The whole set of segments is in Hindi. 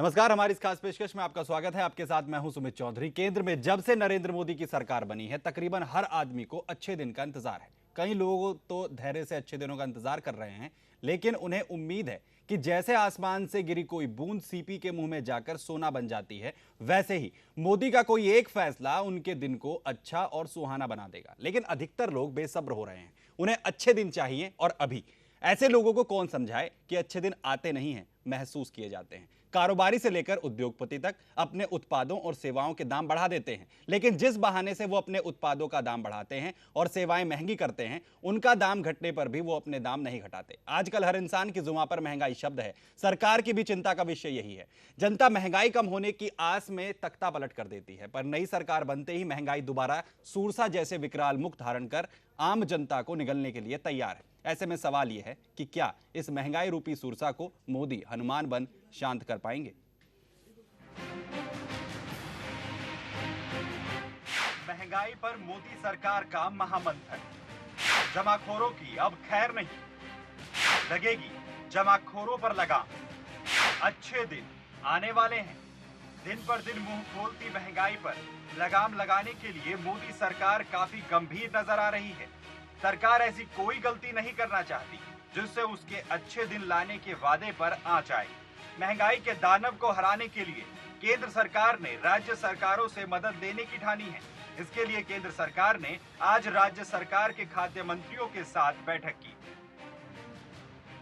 नमस्कार, हमारी इस खास पेशकश में आपका स्वागत है। आपके साथ मैं हूं सुमित चौधरी। केंद्र में जब से नरेंद्र मोदी की सरकार बनी है, तकरीबन हर आदमी को अच्छे दिन का इंतजार है। कई लोग तो धैर्य से अच्छे दिनों का इंतजार कर रहे हैं, लेकिन उन्हें उम्मीद है कि जैसे आसमान से गिरी कोई बूंद सीपी के मुंह में जाकर सोना बन जाती है, वैसे ही मोदी का कोई एक फैसला उनके दिन को अच्छा और सुहाना बना देगा। लेकिन अधिकतर लोग बेसब्र हो रहे हैं, उन्हें अच्छे दिन चाहिए और अभी। ऐसे लोगों को कौन समझाए कि अच्छे दिन आते नहीं हैं, महसूस किए जाते हैं। कारोबारी से लेकर उद्योगपति तक अपने उत्पादों और सेवाओं के दाम बढ़ा देते हैं, लेकिन जिस बहाने से वो अपने उत्पादों का दाम बढ़ाते हैं और सेवाएं महंगी करते हैं, उनका दाम घटने पर भी वो अपने दाम नहीं घटाते। आजकल हर इंसान की जुबान पर महंगाई शब्द है। सरकार की भी चिंता का विषय यही है। जनता महंगाई कम होने की आस में तख्ता पलट कर देती है, पर नई सरकार बनते ही महंगाई दोबारा सूरसा जैसे विकराल मुख धारण कर आम जनता को निगलने के लिए तैयार है। ऐसे में सवाल यह है कि क्या इस महंगाई रूपी सुरसा को मोदी हनुमान बन शांत कर पाएंगे? महंगाई पर मोदी सरकार का महामंथन। जमाखोरों की अब खैर नहीं, लगेगी जमाखोरों पर लगाम। अच्छे दिन आने वाले हैं। दिन पर दिन मुंह खोलती महंगाई पर लगाम लगाने के लिए मोदी सरकार काफी गंभीर नजर आ रही है। सरकार ऐसी कोई गलती नहीं करना चाहती जिससे उसके अच्छे दिन लाने के वादे पर आंच आए। महंगाई के दानव को हराने के लिए केंद्र सरकार ने राज्य सरकारों से मदद लेने की ठानी है। इसके लिए केंद्र सरकार ने आज राज्य सरकार के खाद्य मंत्रियों के साथ बैठक की।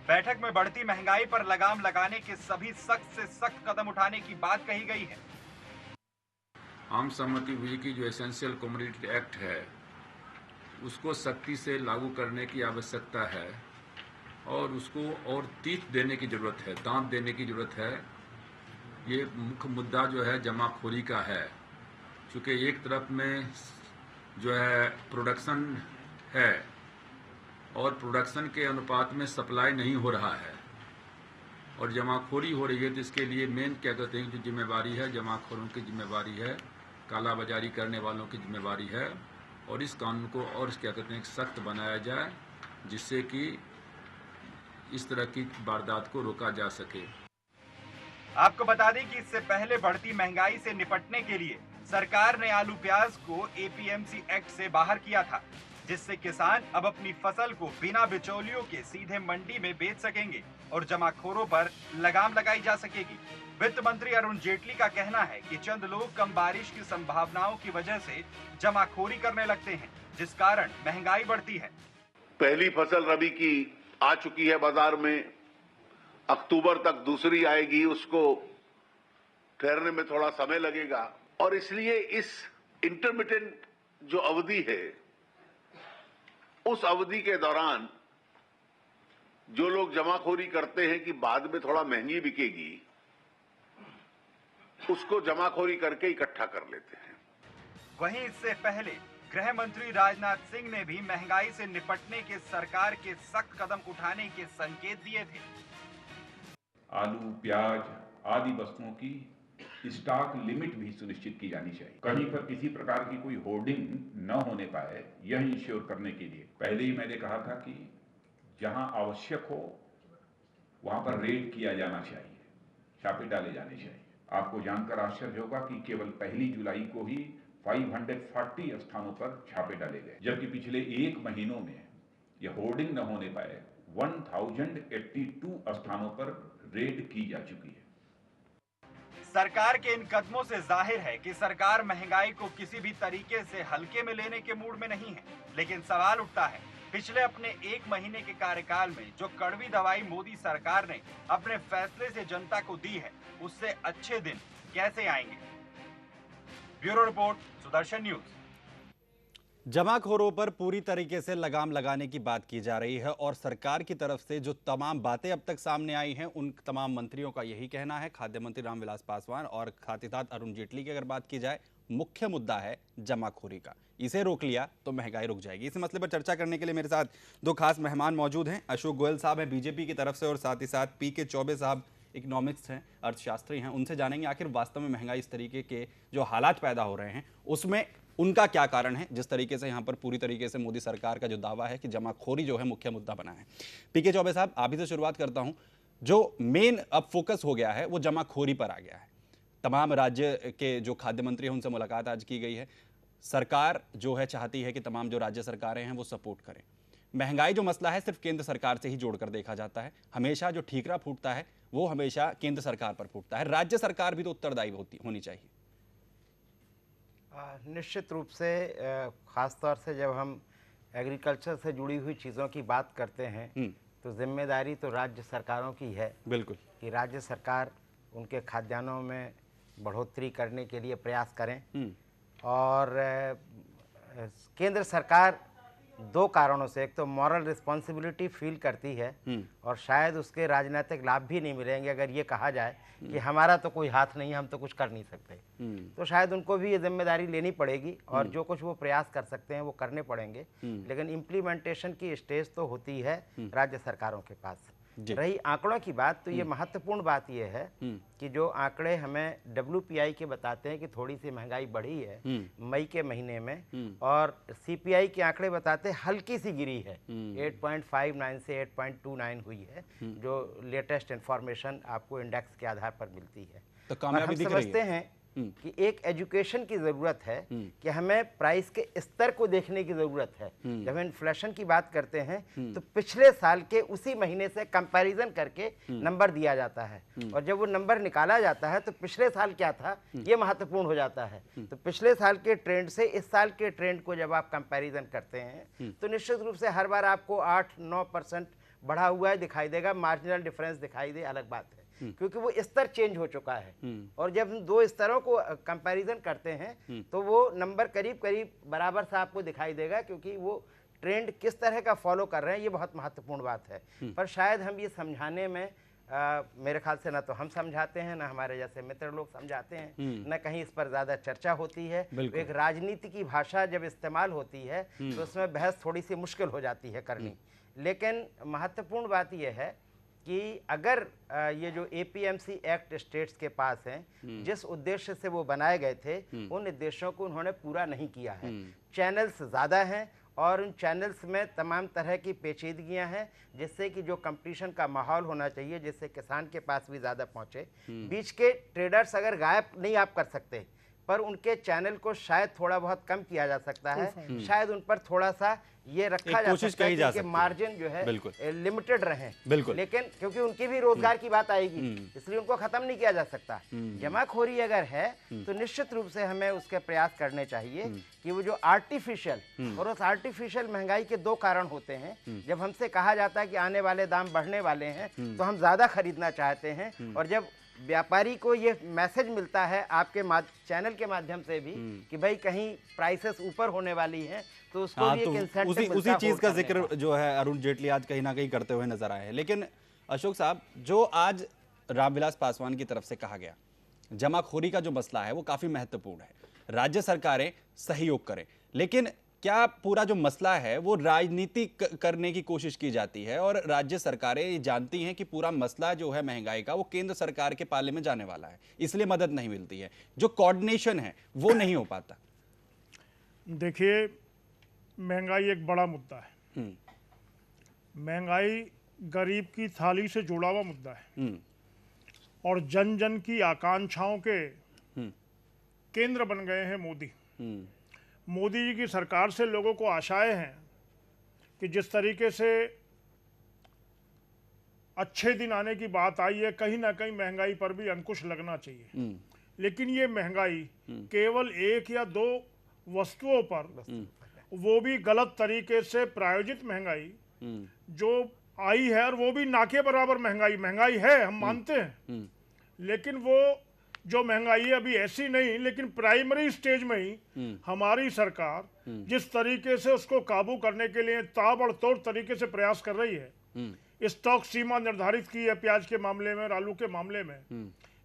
बैठक में बढ़ती महंगाई पर लगाम लगाने के सभी सख्त से सख्त कदम उठाने की बात कही गई है। आम सहमति हुई कि जो एसेंशियल कमोडिटी एक्ट है उसको सख्ती से लागू करने की आवश्यकता है और उसको और तीत देने की जरूरत है, दांत देने की जरूरत है। ये मुख्य मुद्दा जो है जमाखोरी का है, क्योंकि एक तरफ में जो है प्रोडक्शन है और प्रोडक्शन के अनुपात में सप्लाई नहीं हो रहा है और जमाखोरी हो रही है। तो इसके लिए मेन क्या कहते हैं, जो जिम्मेवारी है जमाखोरों की जिम्मेवारी है, कालाबाजारी करने वालों की जिम्मेवारी है और इस कानून को और क्या कहते हैं सख्त बनाया जाए, जिससे कि इस तरह की वारदात को रोका जा सके। आपको बता दें कि इससे पहले बढ़ती महंगाई से निपटने के लिए सरकार ने आलू प्याज को एपीएमसी एक्ट से बाहर किया था, जिससे किसान अब अपनी फसल को बिना बिचौलियों के सीधे मंडी में बेच सकेंगे और जमाखोरों पर लगाम लगाई जा सकेगी। वित्त मंत्री अरुण जेटली का कहना है कि चंद लोग कम बारिश की संभावनाओं की वजह से जमाखोरी करने लगते हैं, जिस कारण महंगाई बढ़ती है। पहली फसल रबी की आ चुकी है बाजार में, अक्टूबर तक दूसरी आएगी, उसको ठहरने में थोड़ा समय लगेगा और इसलिए इस इंटरमिटेंट जो अवधि है उस अवधि के दौरान जो लोग जमाखोरी करते हैं कि बाद में थोड़ा महंगी बिकेगी, उसको जमाखोरी करके इकट्ठा कर लेते हैं। वहीं इससे पहले गृह मंत्री राजनाथ सिंह ने भी महंगाई से निपटने के सरकार के सख्त कदम उठाने के संकेत दिए थे। आलू, प्याज आदि वस्तुओं की स्टॉक लिमिट भी सुनिश्चित की जानी चाहिए। कहीं पर किसी प्रकार की कोई होर्डिंग न होने पाए, यह इंश्योर करने के लिए पहले ही मैंने कहा था कि जहां आवश्यक हो वहां पर रेड किया जाना चाहिए, छापे डाले जाने चाहिए। आपको जानकर आश्चर्य होगा कि केवल 1 जुलाई को ही 540 स्थानों पर छापे डाले गए, जबकि पिछले 1 महीनों में यह होर्डिंग न होने पाए 1082 स्थानों पर रेड की जा चुकी है। सरकार के इन कदमों से जाहिर है कि सरकार महंगाई को किसी भी तरीके से हल्के में लेने के मूड में नहीं है। लेकिन सवाल उठता है, पिछले अपने 1 महीने के कार्यकाल में जो कड़वी दवाई मोदी सरकार ने अपने फैसले से जनता को दी है, उससे अच्छे दिन कैसे आएंगे? Bureau report, Sudarshan news. जमाखोरों पर पूरी तरीके से लगाम लगाने की बात की जा रही है और सरकार की तरफ से जो तमाम बातें अब तक सामने आई हैं, उन तमाम मंत्रियों का यही कहना है। खाद्य मंत्री रामविलास पासवान और खाद्यदात अरुण जेटली की अगर बात की जाए, मुख्य मुद्दा है जमाखोरी का। इसे रोक लिया तो महंगाई रुक जाएगी। इस मसले पर चर्चा करने के लिए मेरे साथ 2 खास मेहमान मौजूद हैं। अशोक गोयल साहब हैं बीजेपी की तरफ से और साथ ही साथ पीके चौबे साहब इकोनॉमिक्स हैं, अर्थशास्त्री हैं। उनसे जानेंगे आखिर वास्तव में महंगाई इस तरीके के जो हालात पैदा हो रहे हैं उसमें उनका क्या कारण है, जिस तरीके से यहाँ पर पूरी तरीके से मोदी सरकार का जो दावा है कि जमाखोरी जो है मुख्य मुद्दा बना है। पीके चौबे साहब, आप ही से शुरुआत करता हूँ। जो मेन अब फोकस हो गया है वो जमाखोरी पर आ गया है। तमाम राज्य के जो खाद्य मंत्री हैं उनसे मुलाकात आज की गई है। सरकार जो है चाहती है कि तमाम जो राज्य सरकारें हैं वो सपोर्ट करें। महंगाई जो मसला है सिर्फ केंद्र सरकार से ही जोड़कर देखा जाता है। हमेशा जो ठीकरा फूटता है वो हमेशा केंद्र सरकार पर फूटता है। राज्य सरकार भी तो उत्तरदायी होनी चाहिए। निश्चित रूप से ख़ास तौर से जब हम एग्रीकल्चर से जुड़ी हुई चीज़ों की बात करते हैं तो जिम्मेदारी तो राज्य सरकारों की है बिल्कुल कि राज्य सरकार उनके खाद्यान्नों में बढ़ोतरी करने के लिए प्रयास करें। और केंद्र सरकार दो कारणों से, एक तो मॉरल रिस्पॉन्सिबिलिटी फील करती है और शायद उसके राजनीतिक लाभ भी नहीं मिलेंगे अगर ये कहा जाए कि हमारा तो कोई हाथ नहीं है, हम तो कुछ कर नहीं सकते। तो शायद उनको भी ये जिम्मेदारी लेनी पड़ेगी और जो कुछ वो प्रयास कर सकते हैं वो करने पड़ेंगे। लेकिन इम्प्लीमेंटेशन की स्टेज तो होती है राज्य सरकारों के पास। रही आंकड़ों की बात, तो ये महत्वपूर्ण बात ये है कि जो आंकड़े हमें WPI के बताते हैं कि थोड़ी सी महंगाई बढ़ी है मई के महीने में, और CPI के आंकड़े बताते हैं हल्की सी गिरी है, 8.59 से 8.29 हुई है, जो लेटेस्ट इंफॉर्मेशन आपको इंडेक्स के आधार पर मिलती है। तो कामयाबी दिख रही है। समझते हैं कि एक एजुकेशन की ज़रूरत है कि हमें प्राइस के स्तर को देखने की ज़रूरत है। जब हम इन्फ्लेशन की बात करते हैं तो पिछले साल के उसी महीने से कंपैरिजन करके नंबर दिया जाता है, और जब वो नंबर निकाला जाता है तो पिछले साल क्या था ये महत्वपूर्ण हो जाता है। तो पिछले साल के ट्रेंड से इस साल के ट्रेंड को जब आप कंपैरिजन करते हैं तो निश्चित रूप से हर बार आपको 8-9% बढ़ा हुआ है दिखाई देगा, मार्जिनल डिफरेंस दिखाई दे अलग बात है, क्योंकि वो स्तर चेंज हो चुका है। और जब हम दो स्तरों को कंपैरिजन करते हैं तो वो नंबर करीब करीब बराबर सा आपको दिखाई देगा, क्योंकि वो ट्रेंड किस तरह का फॉलो कर रहे हैं ये बहुत महत्वपूर्ण बात है। पर शायद हम ये समझाने में मेरे ख्याल से ना तो हम समझाते हैं, ना हमारे जैसे मित्र लोग समझाते हैं, न कहीं इस पर ज़्यादा चर्चा होती है। एक राजनीति की भाषा जब इस्तेमाल होती है तो उसमें बहस थोड़ी सी मुश्किल हो जाती है करनी। लेकिन महत्वपूर्ण बात यह है कि अगर ये जो APMC एक्ट स्टेट्स के पास हैं, जिस उद्देश्य से वो बनाए गए थे उन उद्देश्यों को उन्होंने पूरा नहीं किया है। चैनल्स ज़्यादा हैं और उन चैनल्स में तमाम तरह की पेचीदगियां हैं, जिससे कि जो कंपटीशन का माहौल होना चाहिए, जिससे किसान के पास भी ज़्यादा पहुँचे। बीच के ट्रेडर्स अगर गायब नहीं आप कर सकते, पर उनके चैनल को शायद थोड़ा बहुत कम किया जा सकता है। शायद उन पर थोड़ा सा ये रखा जा सकता है कि मार्जिन जो है लिमिटेड रहे। लेकिन क्योंकि उनकी भी रोजगार की बात आएगी, इसलिए उनको खत्म नहीं किया जा सकता। जमाखोरी अगर है तो निश्चित रूप से हमें उसके प्रयास करने चाहिए कि वो जो आर्टिफिशियल, और उस आर्टिफिशियल महंगाई के दो कारण होते हैं। जब हमसे कहा जाता है कि आने वाले दाम बढ़ने वाले हैं तो हम ज्यादा खरीदना चाहते हैं, और जब व्यापारी को ये मैसेज मिलता है आपके चैनल के माध्यम से भी कि भाई कहीं प्राइसेस ऊपर होने वाली हैं, तो उसको भी एक इंसेंटिव मिलता है। उसी चीज का जिक्र जो है अरुण जेटली आज कहीं ना कहीं करते हुए नजर आए हैं। लेकिन अशोक साहब, जो आज रामविलास पासवान की तरफ से कहा गया, जमाखोरी का जो मसला है वो काफी महत्वपूर्ण है, राज्य सरकारें सहयोग करें, लेकिन क्या पूरा जो मसला है वो राजनीति करने की कोशिश की जाती है, और राज्य सरकारें जानती हैं कि पूरा मसला जो है महंगाई का वो केंद्र सरकार के पाले में जाने वाला है, इसलिए मदद नहीं मिलती है, जो कोऑर्डिनेशन है वो नहीं हो पाता। देखिए, महंगाई एक बड़ा मुद्दा है। महंगाई गरीब की थाली से जुड़ा हुआ मुद्दा है और जन जन की आकांक्षाओं के केंद्र बन गए हैं मोदी। मोदी जी की सरकार से लोगों को आशाएं हैं कि जिस तरीके से अच्छे दिन आने की बात आई है, कहीं ना कहीं महंगाई पर भी अंकुश लगना चाहिए। लेकिन ये महंगाई केवल एक या दो वस्तुओं पर, वो भी गलत तरीके से प्रायोजित महंगाई जो आई है, और वो भी ना के बराबर महंगाई है, हम मानते हैं, लेकिन वो जो महंगाई है अभी ऐसी नहीं, लेकिन प्राइमरी स्टेज में ही हमारी सरकार जिस तरीके से उसको काबू करने के लिए ताबड़तोड़ तरीके से प्रयास कर रही है। स्टॉक सीमा निर्धारित की है प्याज के मामले में और आलू के मामले में।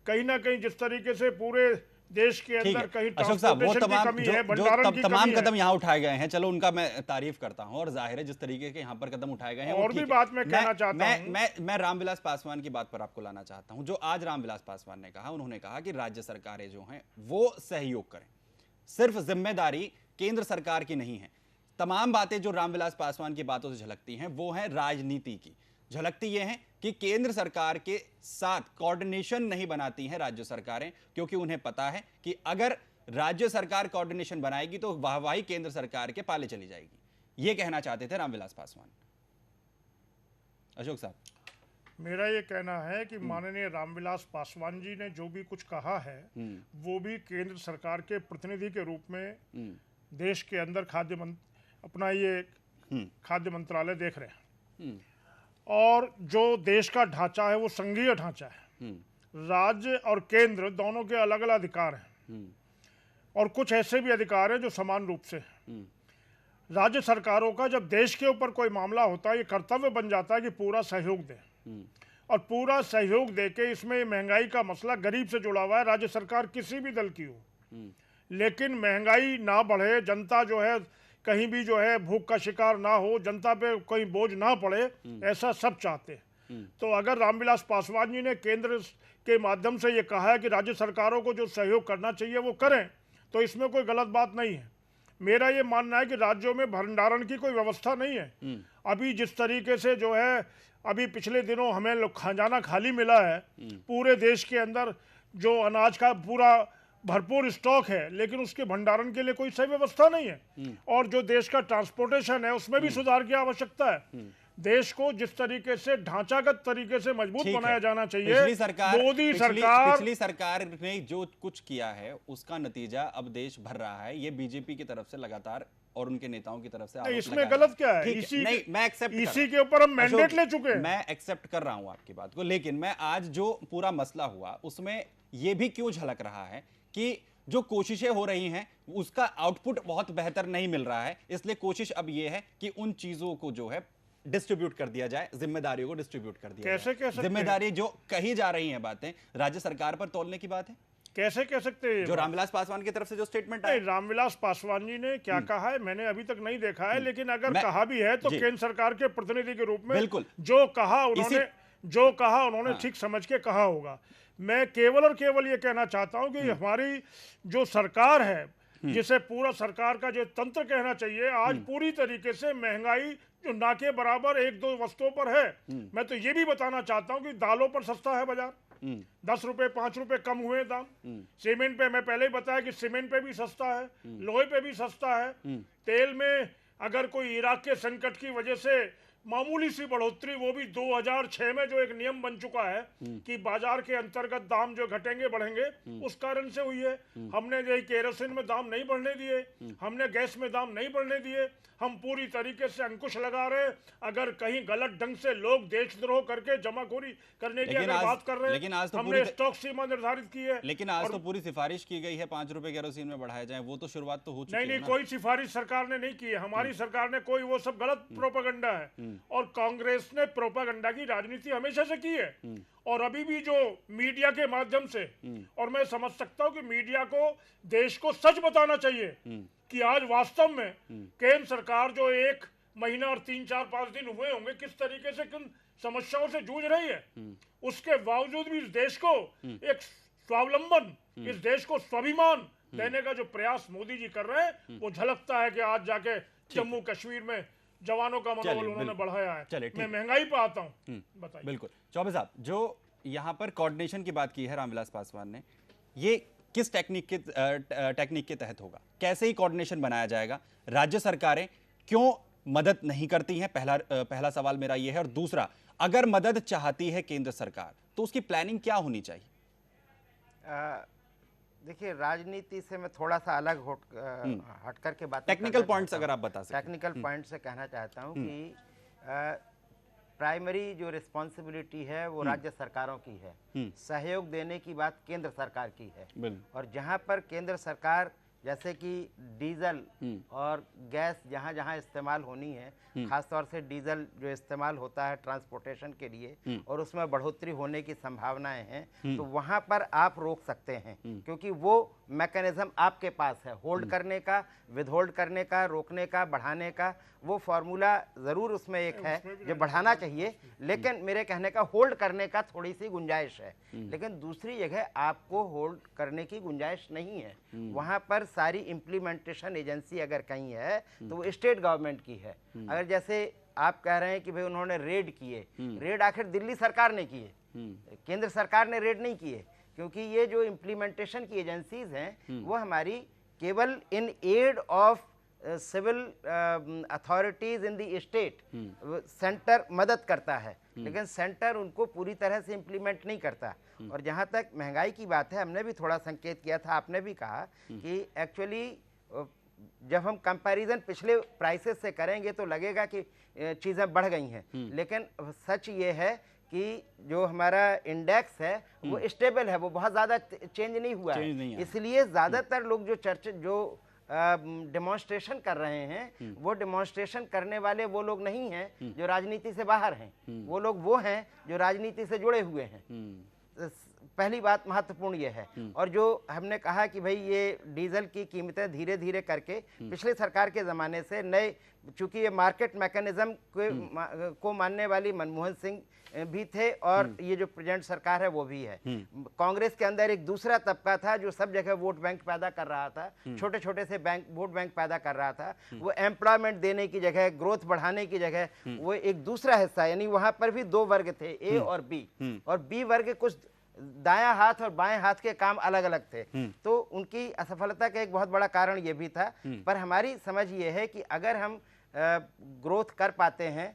कहीं ना कहीं जिस तरीके से पूरे देश के अंदर कहीं अशोक साहब, वो तमाम जो कदम यहाँ उठाए गए हैं, चलो उनका मैं तारीफ करता हूँ, और जाहिर है जिस तरीके के यहाँ पर कदम उठाए गए हैं। और भी बात मैं कहना चाहता हूँ, मैं रामविलास पासवान की बात पर आपको लाना चाहता हूँ। जो आज रामविलास पासवान ने कहा, उन्होंने कहा कि राज्य सरकारें जो हैं वो सहयोग करें, सिर्फ जिम्मेदारी केंद्र सरकार की नहीं है। तमाम बातें जो रामविलास पासवान की बातों से झलकती हैं वो है राजनीति की। झलकती ये है कि केंद्र सरकार के साथ कोऑर्डिनेशन नहीं बनाती हैं राज्य सरकारें, क्योंकि उन्हें पता है कि अगर राज्य सरकार कोऑर्डिनेशन बनाएगी तो वाहवाही केंद्र सरकार के पाले चली जाएगी। ये कहना चाहते थे रामविलास पासवान। अशोक साहब, मेरा ये कहना है कि माननीय रामविलास पासवान जी ने जो भी कुछ कहा है वो भी केंद्र सरकार के प्रतिनिधि के रूप में देश के अंदर अपना ये खाद्य मंत्रालय देख रहे हैं। और जो देश का ढांचा है वो संघीय ढांचा है। राज्य और केंद्र दोनों के अलग अलग अधिकार हैं और कुछ ऐसे भी अधिकार हैं जो समान रूप से हैं। राज्य सरकारों का जब देश के ऊपर कोई मामला होता है, ये कर्तव्य बन जाता है कि पूरा सहयोग दें और पूरा सहयोग देके इसमें महंगाई का मसला गरीब से जुड़ा हुआ है, राज्य सरकार किसी भी दल की हो, लेकिन महंगाई ना बढ़े, जनता जो है कहीं भी जो है भूख का शिकार ना हो, जनता पे कोई बोझ ना पड़े, ऐसा सब चाहते हैं। तो अगर रामविलास पासवान जी ने केंद्र के माध्यम से ये कहा है कि राज्य सरकारों को जो सहयोग करना चाहिए वो करें, तो इसमें कोई गलत बात नहीं है। मेरा ये मानना है कि राज्यों में भंडारण की कोई व्यवस्था नहीं है। अभी जिस तरीके से जो है अभी पिछले दिनों हमें खजाना खाली मिला है, पूरे देश के अंदर जो अनाज का पूरा भरपूर स्टॉक है, लेकिन उसके भंडारण के लिए कोई सही व्यवस्था नहीं है। और जो देश का ट्रांसपोर्टेशन है उसमें भी सुधार की आवश्यकता है। देश को जिस तरीके से ढांचागत तरीके से मजबूत बनाया जाना चाहिए, पिछली सरकार ने जो कुछ किया है उसका नतीजा अब देश भर रहा है। ये बीजेपी की तरफ से लगातार और उनके नेताओं की तरफ से आरोप इसमें गलत क्या है? इसी के ऊपर हम मैंडेट ले चुके हैं। मैं एक्सेप्ट कर रहा हूं आपकी बात को, लेकिन मैं आज जो पूरा मसला हुआ उसमें यह भी क्यों झलक रहा है कि जो कोशिशें हो रही हैं उसका आउटपुट बहुत बेहतर नहीं मिल रहा है। इसलिए कोशिश अब यह है कि उन चीजों को जो है डिस्ट्रीब्यूट कर दिया जाए, जिम्मेदारियों को डिस्ट्रीब्यूट कर दिया कैसे जाए। जिम्मेदारी जो कही जा रही हैं बातें राज्य सरकार पर तोलने की बात है। कैसे कह सकते हैं? जो रामविलास पासवान की तरफ से जो स्टेटमेंट है, रामविलास पासवान जी ने क्या कहा है मैंने अभी तक नहीं देखा है, लेकिन अगर कहा भी है तो केंद्र सरकार के प्रतिनिधि के रूप में बिल्कुल जो कहा उन्होंने ठीक समझ के कहा होगा। मैं केवल और केवल ये कहना चाहता हूं कि हमारी जो सरकार है, जिसे पूरा सरकार का जो तंत्र कहना चाहिए, आज पूरी तरीके से महंगाई जो ना के बराबर एक दो वस्तुओं पर है। मैं तो ये भी बताना चाहता हूं कि दालों पर सस्ता है बाजार, 10 रुपए 5 रुपए कम हुए दाम। सीमेंट पे मैं पहले ही बताया कि सीमेंट पे भी सस्ता है, लोहे पे भी सस्ता है। तेल में अगर कोई इराक के संकट की वजह से मामूली सी बढ़ोतरी, वो भी 2006 में जो एक नियम बन चुका है कि बाजार के अंतर्गत दाम जो घटेंगे बढ़ेंगे, उस कारण से हुई है। हमने जो केरोसिन में दाम नहीं बढ़ने दिए, हमने गैस में दाम नहीं बढ़ने दिए, हम पूरी तरीके से अंकुश लगा रहे हैं। अगर कहीं गलत ढंग से लोग देशद्रोह करके जमाखोरी करने की अगर बात कर रहे हैं, तो हमने स्टॉक सीमा निर्धारित की है। लेकिन आज तो पूरी सिफारिश की गई है 5 रुपए केरोसिन में बढ़ाया जाए, वो तो शुरुआत तो हो चुकी है। नहीं, कोई सिफारिश सरकार ने नहीं की है। हमारी सरकार ने कोई, वो सब गलत प्रोपेगेंडा है और कांग्रेस ने प्रोपेगेंडा की राजनीति हमेशा से की है और अभी भी जो मीडिया के माध्यम से, और मैं समझ सकता हूं कि मीडिया को देश को सच बताना चाहिए कि आज वास्तव में केंद्र सरकार जो 1 महीना और 3, 4, 5 दिन हुए होंगे किस तरीके से किन समस्याओं से जूझ रही है, उसके बावजूद भी इस देश को एक स्वावलंबन, इस देश को स्वाभिमान देने का जो प्रयास मोदी जी कर रहे हैं, वो झलकता है कि आज जाके जम्मू कश्मीर में जवानों का मनोबल उन्होंने बढ़ाया है। मैं महंगाई पे आता हूं, बताइए। बिल्कुल चौबे साहब, जो यहाँ पर कोऑर्डिनेशन की बात की है रामविलास पासवान ने, ये किस टेक्निक के तहत होगा? कैसे ही कोऑर्डिनेशन बनाया जाएगा? राज्य सरकारें क्यों मदद नहीं करती हैं? पहला सवाल मेरा ये है। और दूसरा, अगर मदद चाहती है केंद्र सरकार तो उसकी प्लानिंग क्या होनी चाहिए? देखिए, राजनीति से मैं थोड़ा सा अलग हट करके बात, टेक्निकल पॉइंट्स अगर आप बता सकें। टेक्निकल पॉइंट से कहना चाहता हूं कि प्राइमरी जो रिस्पॉन्सिबिलिटी है वो राज्य सरकारों की है, सहयोग देने की बात केंद्र सरकार की है। और जहां पर केंद्र सरकार, जैसे कि डीजल और गैस जहां जहां इस्तेमाल होनी है, खासतौर से डीजल जो इस्तेमाल होता है ट्रांसपोर्टेशन के लिए और उसमें बढ़ोतरी होने की संभावनाएं हैं, तो वहां पर आप रोक सकते हैं, क्योंकि वो मैकेनिज्म आपके पास है होल्ड करने का, विदहोल्ड करने का, रोकने का, बढ़ाने का। वो फार्मूला ज़रूर उसमें एक है जो बढ़ाना चाहिए, लेकिन मेरे कहने का होल्ड करने का थोड़ी सी गुंजाइश है। लेकिन दूसरी जगह आपको होल्ड करने की गुंजाइश नहीं है, वहाँ पर सारी इम्प्लीमेंटेशन एजेंसी अगर कहीं है तो वो स्टेट गवर्नमेंट की है। अगर जैसे आप कह रहे हैं कि भाई उन्होंने रेड किए, रेड आखिर दिल्ली सरकार ने किए, केंद्र सरकार ने रेड नहीं किए, क्योंकि ये जो इम्प्लीमेंटेशन की एजेंसीज हैं वो हमारी केवल in aid of civil authorities in the state, centre मदद करता है लेकिन सेंटर उनको पूरी तरह से इम्प्लीमेंट नहीं करता। और जहाँ तक महंगाई की बात है, हमने भी थोड़ा संकेत किया था, आपने भी कहा कि एक्चुअली जब हम कंपैरिजन पिछले प्राइसेस से करेंगे तो लगेगा कि चीज़ें बढ़ गई हैं, लेकिन सच ये है कि जो हमारा इंडेक्स है वो स्टेबल है, वो बहुत ज़्यादा चेंज नहीं हुआ है। इसलिए ज़्यादातर लोग जो डेमोन्स्ट्रेशन कर रहे हैं वो डेमोन्स्ट्रेशन करने वाले वो लोग नहीं हैं जो राजनीति से बाहर हैं, वो लोग वो हैं जो राजनीति से जुड़े हुए हैं। पहली बात महत्वपूर्ण ये है। और जो हमने कहा कि भाई ये डीजल की कीमतें धीरे धीरे करके पिछले सरकार के ज़माने से नए, चूंकि ये मार्केट मैकेनिज्म को मानने वाली मनमोहन सिंह भी थे और ये जो प्रेजेंट सरकार है वो भी है। कांग्रेस के अंदर एक दूसरा तबका था जो सब जगह वोट बैंक पैदा कर रहा था, छोटे छोटे से वोट बैंक पैदा कर रहा था। वो एम्प्लॉयमेंट देने की जगह, ग्रोथ बढ़ाने की जगह वो एक दूसरा हिस्सा, यानी वहां पर भी दो वर्ग थे, ए और बी, और बी वर्ग कुछ दायां हाथ और बाएं हाथ के काम अलग अलग थे। तो उनकी असफलता का एक बहुत बड़ा कारण ये भी था। पर हमारी समझ ये है कि अगर हम ग्रोथ कर पाते हैं,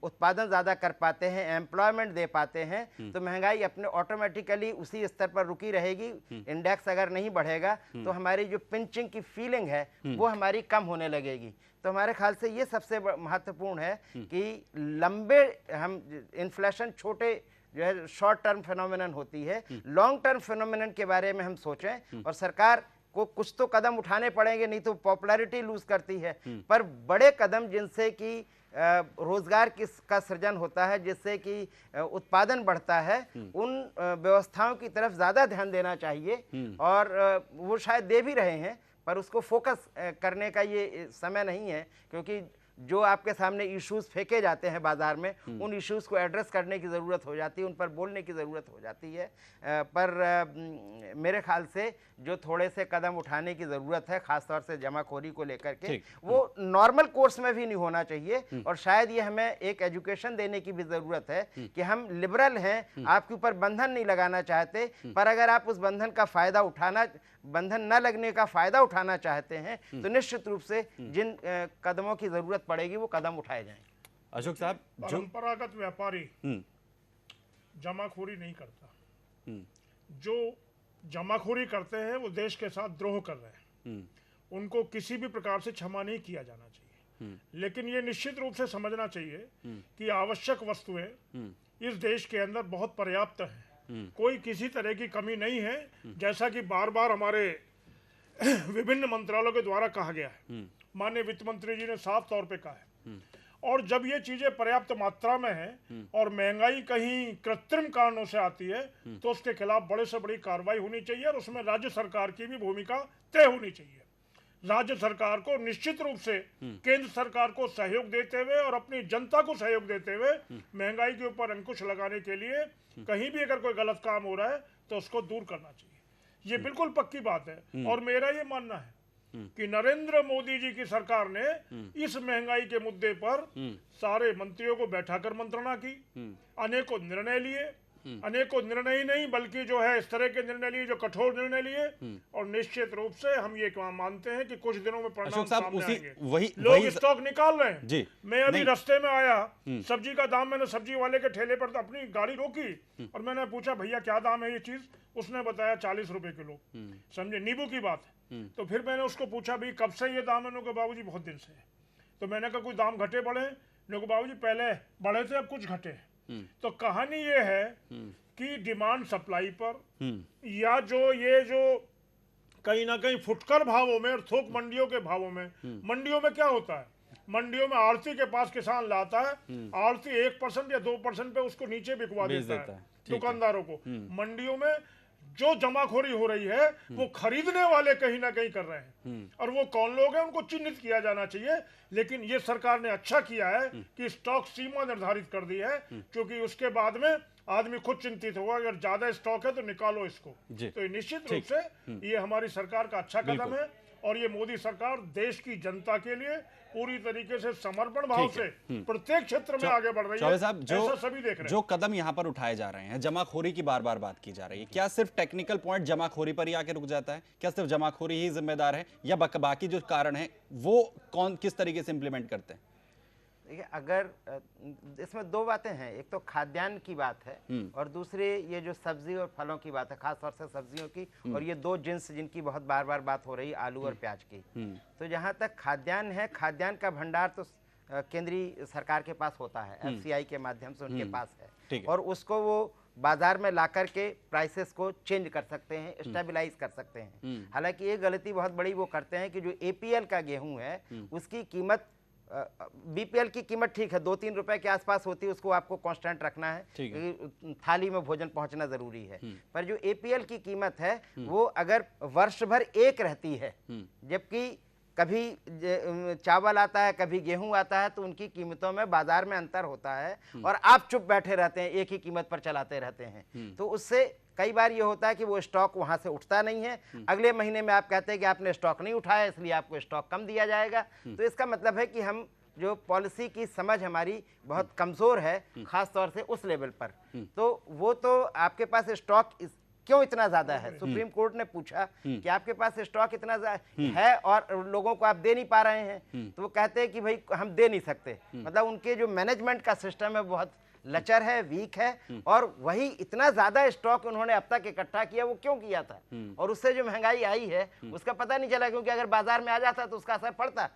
उत्पादन ज़्यादा कर पाते हैं, एम्प्लॉयमेंट दे पाते हैं, तो महंगाई अपने ऑटोमेटिकली उसी स्तर पर रुकी रहेगी। इंडेक्स अगर नहीं बढ़ेगा तो हमारी जो पिंचिंग की फीलिंग है वो हमारी कम होने लगेगी। तो हमारे ख्याल से ये सबसे महत्वपूर्ण है कि लंबे हम इन्फ्लेशन छोटे जो है शॉर्ट टर्म फिनोमिनन होती है, लॉन्ग टर्म फिनोमिनन के बारे में हम सोचें और सरकार को कुछ तो कदम उठाने पड़ेंगे, नहीं तो पॉपुलैरिटी लूज करती है। पर बड़े कदम जिनसे कि रोजगार का सृजन होता है, जिससे कि उत्पादन बढ़ता है, उन व्यवस्थाओं की तरफ ज़्यादा ध्यान देना चाहिए। और वो शायद दे भी रहे हैं पर उसको फोकस करने का ये समय नहीं है, क्योंकि जो आपके सामने इश्यूज फेंके जाते हैं बाजार में, उन इश्यूज को एड्रेस करने की ज़रूरत हो जाती है, उन पर बोलने की ज़रूरत हो जाती है। पर मेरे ख्याल से जो थोड़े से कदम उठाने की ज़रूरत है, ख़ासतौर से जमाखोरी को लेकर के, वो नॉर्मल कोर्स में भी नहीं होना चाहिए। और शायद ये हमें एक एजुकेशन देने की भी ज़रूरत है कि हम लिबरल हैं, आपके ऊपर बंधन नहीं लगाना चाहते, पर अगर आप उस बंधन का फ़ायदा उठाना, बंधन न लगने का फ़ायदा उठाना चाहते हैं तो निश्चित रूप से जिन कदमों की ज़रूरत पड़ेगी वो कदम उठाए जाएं। अशोक साहब, परंपरागत व्यापारी जमाखोरी नहीं करता। जो जमाखोरी करते हैं वो देश के साथ द्रोह कर रहे हैं, उनको किसी भी प्रकार से क्षमा नहीं किया जाना चाहिए। लेकिन ये निश्चित रूप से समझना चाहिए कि आवश्यक वस्तुएं इस देश के अंदर बहुत पर्याप्त हैं, कोई किसी तरह की कमी नहीं है, जैसा कि बार बार हमारे विभिन्न मंत्रालयों के द्वारा कहा गया है। माननीय वित्त मंत्री जी ने साफ तौर पे कहा है। और जब ये चीजें पर्याप्त मात्रा में हैं और महंगाई कहीं कृत्रिम कारणों से आती है तो उसके खिलाफ बड़े से बड़ी कार्रवाई होनी चाहिए और उसमें राज्य सरकार की भी भूमिका तय होनी चाहिए। राज्य सरकार को निश्चित रूप से केंद्र सरकार को सहयोग देते हुए और अपनी जनता को सहयोग देते हुए महंगाई के ऊपर अंकुश लगाने के लिए कहीं भी अगर कोई गलत काम हो रहा है तो उसको दूर करना चाहिए। ये बिल्कुल पक्की बात है। और मेरा ये मानना है कि नरेंद्र मोदी जी की सरकार ने इस महंगाई के मुद्दे पर सारे मंत्रियों को बैठाकर मंत्रणा की, अनेकों निर्णय लिए, अनेकों निर्णय ही नहीं बल्कि जो है इस तरह के निर्णय लिए जो कठोर निर्णय लिए। और निश्चित रूप से हम ये मानते हैं कि कुछ दिनों में परिणाम सामने आएंगे। लोग स्टॉक निकाल रहे हैं जी। मैं अभी रास्ते में आया, सब्जी का दाम, मैंने सब्जी वाले के ठेले पर अपनी गाड़ी रोकी और मैंने पूछा भैया क्या दाम है ये चीज, उसने बताया 40 रुपए किलो। समझे, नींबू की बात है। तो फिर मैंने उसको पूछा भाई कब से ये दाम है? उन्होंने कहा बाबूजी बहुत दिन से। तो मैंने कहा कोई दाम घटे बढ़े? उन्होंने कहा बाबूजी पहले बढ़े थे अब कुछ घटे। तो कहानी ये है कि डिमांड सप्लाई पर या ये जो कहीं ना कहीं फुटकर भावों में और थोक मंडियों के भावों में, मंडियों में क्या होता है, मंडियों में आड़ती के पास किसान लाता है, आड़ती 1% या 2% पे उसको नीचे बिकवा देता है दुकानदारों को। मंडियों में जो जमाखोरी हो रही है वो खरीदने वाले कहीं ना कहीं कर रहे हैं और वो कौन लोग हैं उनको चिन्हित किया जाना चाहिए। लेकिन ये सरकार ने अच्छा किया है कि स्टॉक सीमा निर्धारित कर दी है, क्योंकि उसके बाद में आदमी खुद चिंतित होगा, अगर ज्यादा स्टॉक है तो निकालो इसको। जी। तो निश्चित रूप से ये हमारी सरकार का अच्छा कदम है, और ये मोदी सरकार देश की जनता के लिए पूरी तरीके से समर्पण भाव से प्रत्येक क्षेत्र में आगे बढ़ रही है। चौबे साहब, ऐसा सभी देख रहे हैं। जो कदम यहाँ पर उठाए जा रहे हैं, जमाखोरी की बार बार बात की जा रही है, क्या सिर्फ टेक्निकल पॉइंट जमाखोरी पर ही आके रुक जाता है? क्या सिर्फ जमाखोरी ही जिम्मेदार है, या बाकी जो कारण है वो कौन किस तरीके से इंप्लीमेंट करते हैं? देखिए, अगर इसमें दो बातें हैं, एक तो खाद्यान्न की बात है और दूसरे ये जो सब्जी और फलों की बात है, खासतौर से सब्जियों की, और ये दो जिन्स जिनकी बहुत बार बार बात हो रही है, आलू और प्याज की। तो जहाँ तक खाद्यान्न है, खाद्यान्न का भंडार तो केंद्रीय सरकार के पास होता है, एफसीआई के माध्यम से उनके पास है, और उसको वो बाजार में ला करके प्राइसेस को चेंज कर सकते हैं, स्टेबलाइज कर सकते हैं। हालांकि ये गलती बहुत बड़ी वो करते हैं कि जो एपीएल का गेहूं है उसकी कीमत, बीपीएल की कीमत ठीक है 2-3 रुपए के आसपास होती है, उसको आपको कांस्टेंट रखना है क्योंकि थाली में भोजन पहुंचना जरूरी है। पर जो एपीएल की कीमत है वो अगर वर्ष भर एक रहती है, जबकि कभी चावल आता है, कभी गेहूं आता है, तो उनकी कीमतों में बाजार में अंतर होता है और आप चुप बैठे रहते हैं, एक ही कीमत पर चलाते रहते हैं। तो उससे कई बार ये होता है कि वो स्टॉक वहां से उठता नहीं है, अगले महीने में आप कहते हैं कि आपने स्टॉक नहीं उठाया इसलिए आपको स्टॉक कम दिया जाएगा। तो इसका मतलब है कि हम जो पॉलिसी की समझ हमारी बहुत कमजोर है, खास तौर से उस लेवल पर। तो वो तो आपके पास स्टॉक क्यों इतना ज्यादा है, सुप्रीम कोर्ट ने पूछा कि आपके पास स्टॉक इतना है और लोगों को आप दे नहीं पा रहे हैं, तो वो कहते हैं कि भाई हम दे नहीं सकते। मतलब उनके जो मैनेजमेंट का सिस्टम है बहुत लचर है, वीक है, और वही इतना ज्यादा स्टॉक उन्होंने अब तक इकट्ठा किया, वो क्यों किया था, और उससे जो महंगाई आई है उसका पता नहीं चला, क्योंकि अगर बाजार में आ जाता तो उसका असर पड़ता।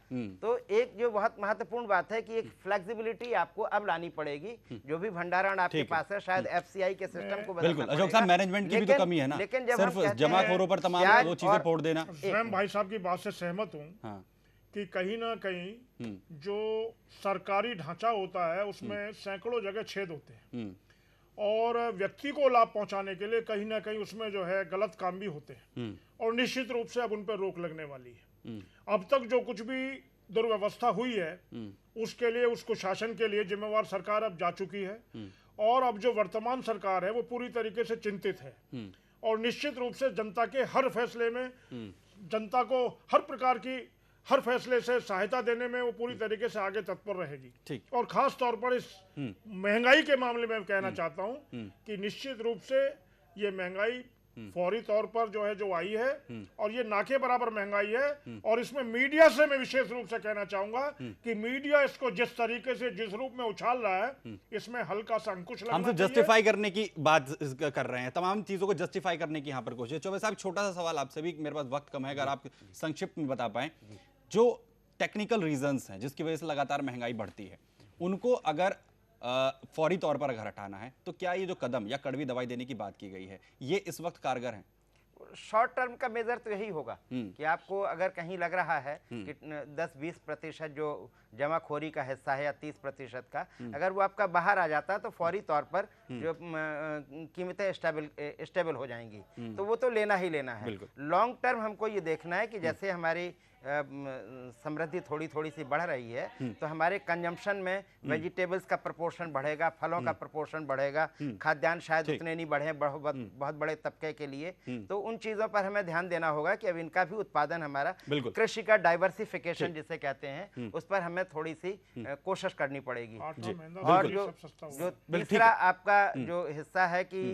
तो एक जो बहुत महत्वपूर्ण बात है कि एक फ्लेक्सिबिलिटी आपको अब लानी पड़ेगी, जो भी भंडारण आपके पास है, शायद एफसीआई के सिस्टम को बदलना बिल्कुल अशोक साहब, मैनेजमेंट की भी तो कमी है ना, लेकिन जब सिर्फ जमाखोरों पर तमाम वो चीजें फोड़ देना। स्वयं भाई साहब की बात से सहमत हूँ कि कहीं ना कहीं जो सरकारी ढांचा होता है उसमें सैकड़ों जगह छेद होते हैं, और व्यक्ति को लाभ पहुंचाने के लिए कहीं ना कहीं उसमें जो है गलत काम भी होते हैं, और निश्चित रूप से अब उन पर रोक लगने वाली है। अब तक जो कुछ भी दुर्व्यवस्था हुई है उसके लिए, उसको शासन के लिए जिम्मेवार सरकार अब जा चुकी है, और अब जो वर्तमान सरकार है वो पूरी तरीके से चिंतित है, और निश्चित रूप से जनता के हर फैसले में, जनता को हर प्रकार की हर फैसले से सहायता देने में वो पूरी तरीके से आगे तत्पर रहेगी। और खास तौर पर इस महंगाई के मामले में कहना चाहता हूं कि निश्चित रूप से ये महंगाई फौरी तौर पर जो है जो आई है, और ये ना के बराबर महंगाई है, और इसमें मीडिया से मैं विशेष रूप से कहना चाहूंगा कि मीडिया इसको जिस तरीके से जिस रूप में उछाल रहा है, इसमें हल्का सा अंकुश लगना हम तो जस्टिफाई करने की बात कर रहे हैं, तमाम चीजों को जस्टिफाई करने की यहाँ पर कोशिश। चौबे साहब, छोटा सा सवाल आपसे भी, मेरे पास वक्त कम है, अगर आप संक्षिप्त में बता पाएं, जो टेक्निकल रीजंस हैं जिसकी वजह से लगातार महंगाई बढ़ती है, उनको अगर फौरी तौर पर अगर हटाना है तो क्या ये जो कदम या कड़वी दवाई देने की बात की गई है ये इस वक्त कारगर है? शॉर्ट टर्म का मेजर तो यही होगा कि आपको अगर कहीं लग रहा है कि 10-20% जो जमाखोरी का हिस्सा है या 30% का, अगर वो आपका बाहर आ जाता तो फौरी तौर पर जो कीमतें स्टेबल हो जाएंगी, तो वो तो लेना ही लेना है। लॉन्ग टर्म हमको ये देखना है कि जैसे हमारी समृद्धि थोड़ी थोड़ी सी बढ़ रही है, तो हमारे कंजम्पशन में वेजिटेबल्स का प्रोपोर्शन बढ़ेगा, फलों का प्रोपोर्शन बढ़ेगा, खाद्यान्न शायद उतने नहीं बढ़े बहुत बड़े तबके के लिए। तो उन चीजों पर हमें ध्यान देना होगा कि अब इनका भी उत्पादन हमारा, कृषि का डाइवर्सिफिकेशन जिसे कहते हैं, उस पर हमें थोड़ी सी कोशिश करनी पड़ेगी। और जो तीसरा आपका जो हिस्सा है कि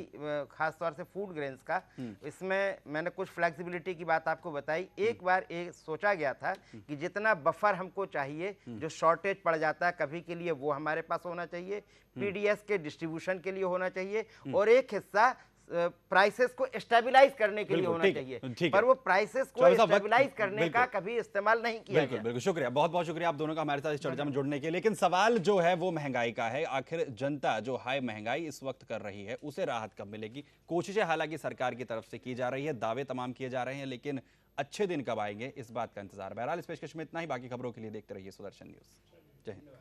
खास तौर से फूड ग्रेन्स का, इसमें मैंने कुछ फ्लेक्सिबिलिटी की बात आपको बताई। एक बार सोचा गया था कि जितना बफर हमको चाहिए, जो शॉर्टेज पड़ जाता है कभी के लिए, वो हमारे पास होना चाहिए, पीडीएस के डिस्ट्रीब्यूशन के लिए होना चाहिए, और एक हिस्सा प्राइसेस को स्टेबलाइज करने के लिए होना चाहिए। पर वो प्राइसेस को स्टेबलाइज करने का कभी इस्तेमाल नहीं किया गया। बिल्कुल, शुक्रिया, बहुत बहुत शुक्रिया आप दोनों का हमारे साथ इस चर्चा में जुड़ने के लिए। लेकिन सवाल जो है वो महंगाई का है, आखिर जनता जो हाई महंगाई इस वक्त कर रही है उसे राहत कब मिलेगी? कोशिशें हालांकि सरकार की तरफ से की जा रही है, दावे तमाम किए जा रहे हैं, लेकिन अच्छे दिन कब आएंगे इस बात का इंतजार। बहरहाल इस पेशकश में इतना ही, बाकी खबरों के लिए देखते रहिए सुदर्शन न्यूज। जय हिंद।